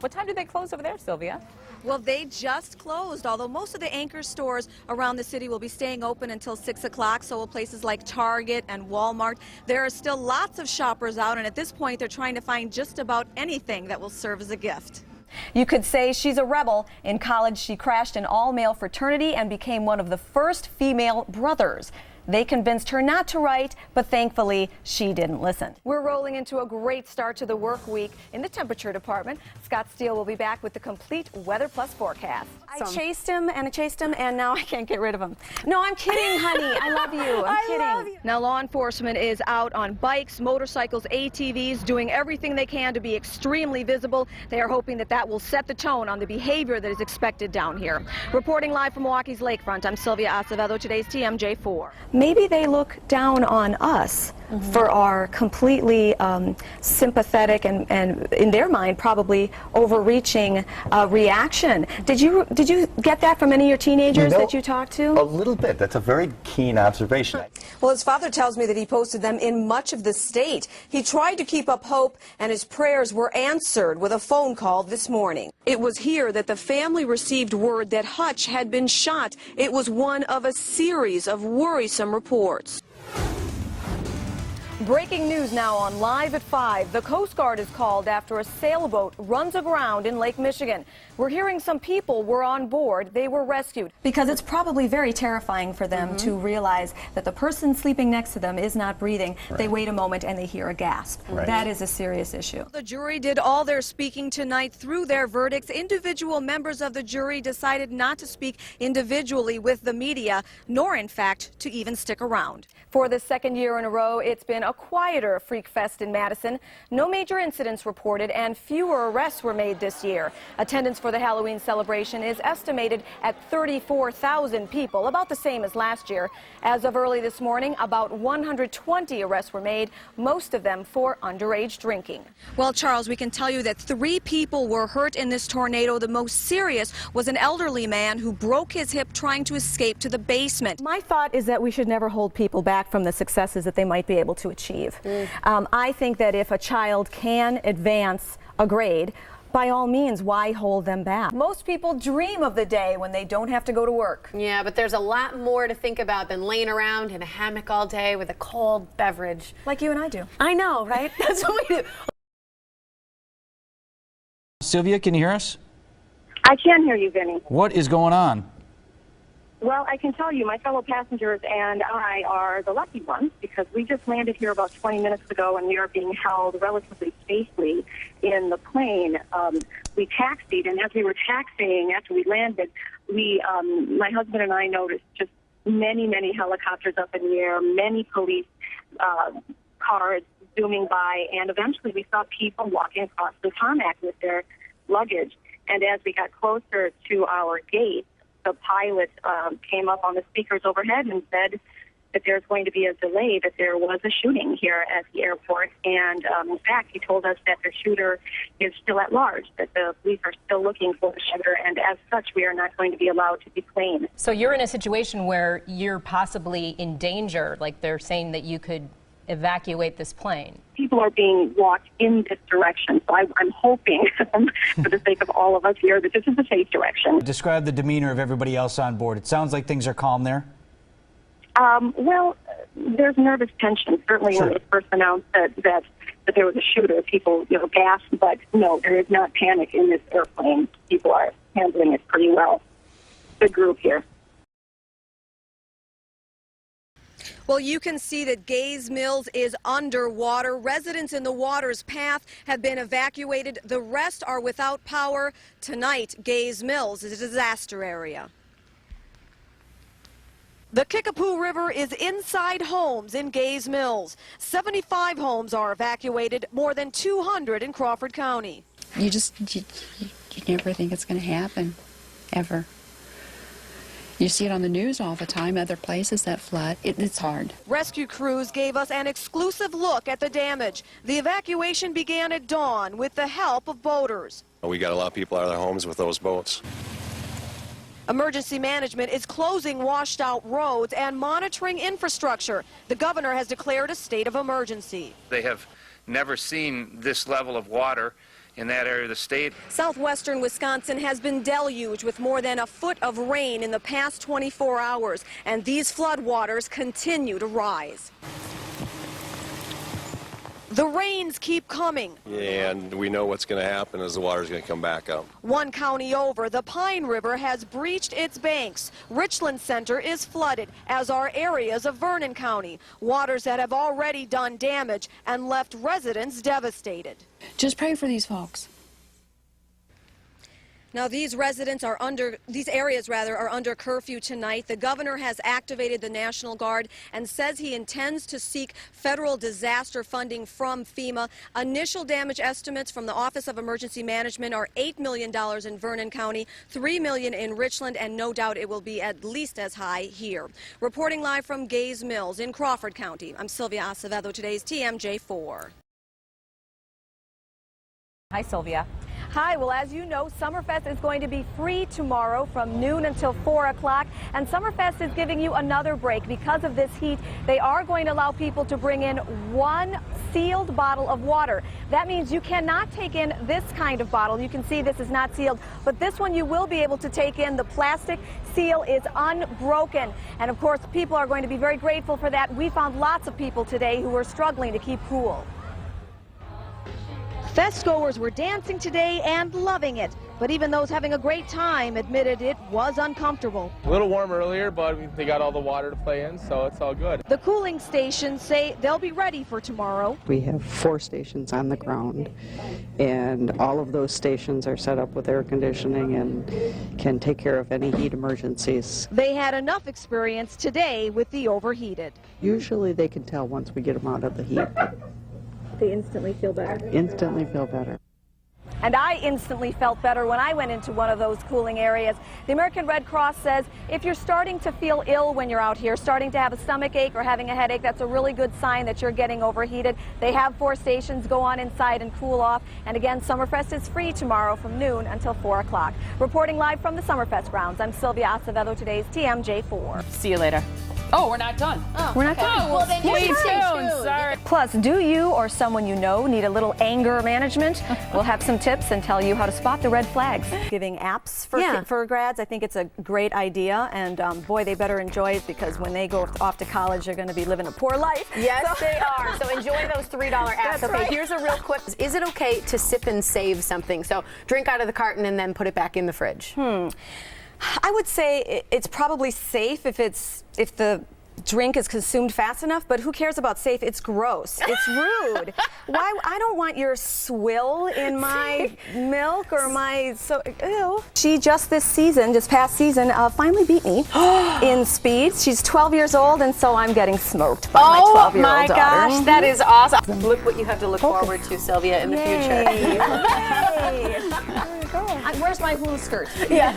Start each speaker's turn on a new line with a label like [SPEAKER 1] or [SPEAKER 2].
[SPEAKER 1] What time do they close over there, Sylvia?
[SPEAKER 2] Well, they just closed, although most of the anchor stores around the city will be staying open until 6 o'clock. So will places like Target and Walmart. There are still lots of shoppers out, and at this point, they're trying to find just about anything that will serve as a gift.
[SPEAKER 3] You could say she's a rebel. In college, she crashed an all-male fraternity and became one of the first female brothers. They convinced her not to write, but thankfully, she didn't listen. We're rolling into a great start to the work week in the temperature department. Scott Steele will be back with the complete Weather Plus forecast. I chased him, and now I can't get rid of him. No, I'm kidding, honey. I love you. I'm kidding. Love you. Now, law enforcement is out on bikes, motorcycles, ATVs, doing everything they can to be extremely visible. They are hoping that that will set the tone on the behavior that is expected down here. Reporting live from Milwaukee's lakefront, I'm Silvia Acevedo, today's TMJ4. Maybe they look down on us for our completely sympathetic and in their mind probably overreaching reaction. Did you get that from any of your teenagers that you talked to?
[SPEAKER 4] A little bit. That's a very keen observation.
[SPEAKER 5] Well, his father tells me that he posted them in much of the state. He tried to keep up hope, and his prayers were answered with a phone call this morning. It was here that the family received word that Hutch had been shot. It was one of a series of worrisome reports.
[SPEAKER 3] Breaking news now on Live at 5. The Coast Guard is called after a sailboat runs aground in Lake Michigan. We're hearing some people were on board. They were rescued. Because it's probably very terrifying for them to realize that the person sleeping next to them is not breathing. Right. They wait a moment and they hear a gasp. Right. That is a serious issue.
[SPEAKER 2] The jury did all their speaking tonight through their verdicts. Individual members of the jury decided not to speak individually with the media, nor in fact to even stick around. For the second year in a row, it's been a quieter Freak Fest in Madison. No major incidents reported and fewer arrests were made this year. Attendance for the Halloween celebration is estimated at 34,000 people, about the same as last year. As of early this morning, about 120 arrests were made, most of them for underage drinking. Well, Charles, we can tell you that 3 people were hurt in this tornado. The most serious was an elderly man who broke his hip trying to escape to the basement.
[SPEAKER 3] My thought is that we should never hold people back from the successes that they might be able to achieve. I think that if a child can advance a grade, by all means, why hold them back? Most people dream of the day when they don't have to go to work.
[SPEAKER 6] Yeah, but there's a lot more to think about than laying around in a hammock all day with a cold beverage.
[SPEAKER 3] Like you and I do.
[SPEAKER 6] I know, right? That's what we do.
[SPEAKER 7] Sylvia, can you hear us?
[SPEAKER 8] I can hear you, Vinny.
[SPEAKER 7] What is going on?
[SPEAKER 8] Well, I can tell you, my fellow passengers and I are the lucky ones because we just landed here about 20 minutes ago and we are being held relatively safely in the plane. We taxied, and as we were taxiing, after we landed, my husband and I noticed just many, many helicopters up in the air, many police cars zooming by, and eventually we saw people walking across the tarmac with their luggage. And as we got closer to our gate, the pilot came up on the speakers overhead and said that there's going to be a delay, that there was a shooting here at the airport. And in fact, he told us that the shooter is still at large, that the police are still looking for the shooter, and as such, we are not going to be allowed to deplane.
[SPEAKER 9] So you're in a situation where you're possibly in danger, like they're saying that you could evacuate this plane.
[SPEAKER 8] People are being walked in this direction, so I'm hoping, for the sake of all of us here, that this is a safe direction.
[SPEAKER 7] Describe the demeanor of everybody else on board. It sounds like things are calm there.
[SPEAKER 8] Well, there's nervous tension. Certainly, when it first announced that there was a shooter, people gasped, but no, there is not panic in this airplane. People are handling it pretty well. Good group here.
[SPEAKER 2] Well, you can see that Gaze Mills is underwater. Residents in the water's path have been evacuated. The rest are without power. Tonight, Gaze Mills is a disaster area. The Kickapoo River is inside homes in Gaze Mills. 75 homes are evacuated, more than 200 in Crawford County.
[SPEAKER 10] You never think it's going to happen, ever. You see it on the news all the time, other places that flood. It's hard.
[SPEAKER 2] Rescue crews gave us an exclusive look at the damage. The evacuation began at dawn with the help of boaters.
[SPEAKER 11] We got a lot of people out of their homes with those boats.
[SPEAKER 2] Emergency management is closing washed-out roads and monitoring infrastructure. The governor has declared a state of emergency.
[SPEAKER 12] They have never seen this level of water in that area of the state.
[SPEAKER 2] Southwestern Wisconsin has been deluged with more than a foot of rain in the past 24 hours, and these floodwaters continue to rise. The rains keep coming.
[SPEAKER 11] And we know what's going to happen is the water's going to come back up.
[SPEAKER 2] One county over, the Pine River has breached its banks. Richland Center is flooded, as are areas of Vernon County. Waters that have already done damage and left residents devastated.
[SPEAKER 10] Just pray for these folks.
[SPEAKER 2] Now, these areas are under curfew tonight. The governor has activated the National Guard and says he intends to seek federal disaster funding from FEMA. Initial damage estimates from the Office of Emergency Management are $8 million in Vernon County, $3 million in Richland, and no doubt it will be at least as high here. Reporting live from Gaze Mills in Crawford County, I'm Silvia Acevedo, today's TMJ4.
[SPEAKER 1] Hi, Silvia.
[SPEAKER 3] Hi, well, as you know, Summerfest is going to be free tomorrow from noon until 4 o'clock, and Summerfest is giving you another break. Because of this heat, they are going to allow people to bring in one sealed bottle of water. That means you cannot take in this kind of bottle. You can see this is not sealed, but this one you will be able to take in. The plastic seal is unbroken, and of course, people are going to be very grateful for that. We found lots of people today who were struggling to keep cool. Festgoers were dancing today and loving it, but even those having a great time admitted it was uncomfortable.
[SPEAKER 13] A little warm earlier, but they got all the water to play in, so it's all good.
[SPEAKER 3] The cooling stations say they'll be ready for tomorrow.
[SPEAKER 14] We have 4 stations on the ground, and all of those stations are set up with air conditioning and can take care of any heat emergencies.
[SPEAKER 3] They had enough experience today with the overheated.
[SPEAKER 14] Usually they can tell once we get them out of the heat.
[SPEAKER 3] They instantly feel better.
[SPEAKER 14] Instantly feel better.
[SPEAKER 3] And I instantly felt better when I went into one of those cooling areas. The American Red Cross says if you're starting to feel ill when you're out here, starting to have a stomach ache or having a headache, that's a really good sign that you're getting overheated. They have 4 stations. Go on inside and cool off. And again, Summerfest is free tomorrow from noon until 4 o'clock. Reporting live from the Summerfest grounds, I'm Silvia Acevedo, today's TMJ4.
[SPEAKER 1] See you later. Oh, we're not done.
[SPEAKER 6] Oh,
[SPEAKER 3] We're not done.
[SPEAKER 6] well, then
[SPEAKER 1] Stay
[SPEAKER 6] just stay
[SPEAKER 1] tuned.
[SPEAKER 6] tuned.
[SPEAKER 1] Sorry.
[SPEAKER 3] Plus, do you or someone you know need a little anger management? We'll have some tips and tell you how to spot the red flags. Giving apps for grads, I think it's a great idea, and boy, they better enjoy it, because when they go off to college, they're going to be living a poor life.
[SPEAKER 6] Yes, they are. So enjoy those $3 apps.
[SPEAKER 3] That's
[SPEAKER 6] Okay,
[SPEAKER 3] right.
[SPEAKER 6] here's a real quick. Is it okay to sip and save something? So drink out of the carton and then put it back in the fridge.
[SPEAKER 3] I would say it's probably safe if the drink is consumed fast enough, but who cares about safe? It's gross. It's rude. Why? I don't want your swill in my milk or my ew. She just past season, finally beat me in speed. She's 12 years old, and so I'm getting smoked by my 12-year-old
[SPEAKER 6] my
[SPEAKER 3] daughter.
[SPEAKER 6] gosh, that is awesome. Look what you have to look forward to, Sylvia, in the future.
[SPEAKER 3] Yay. There you go. Where's my hula skirt?
[SPEAKER 6] Yeah.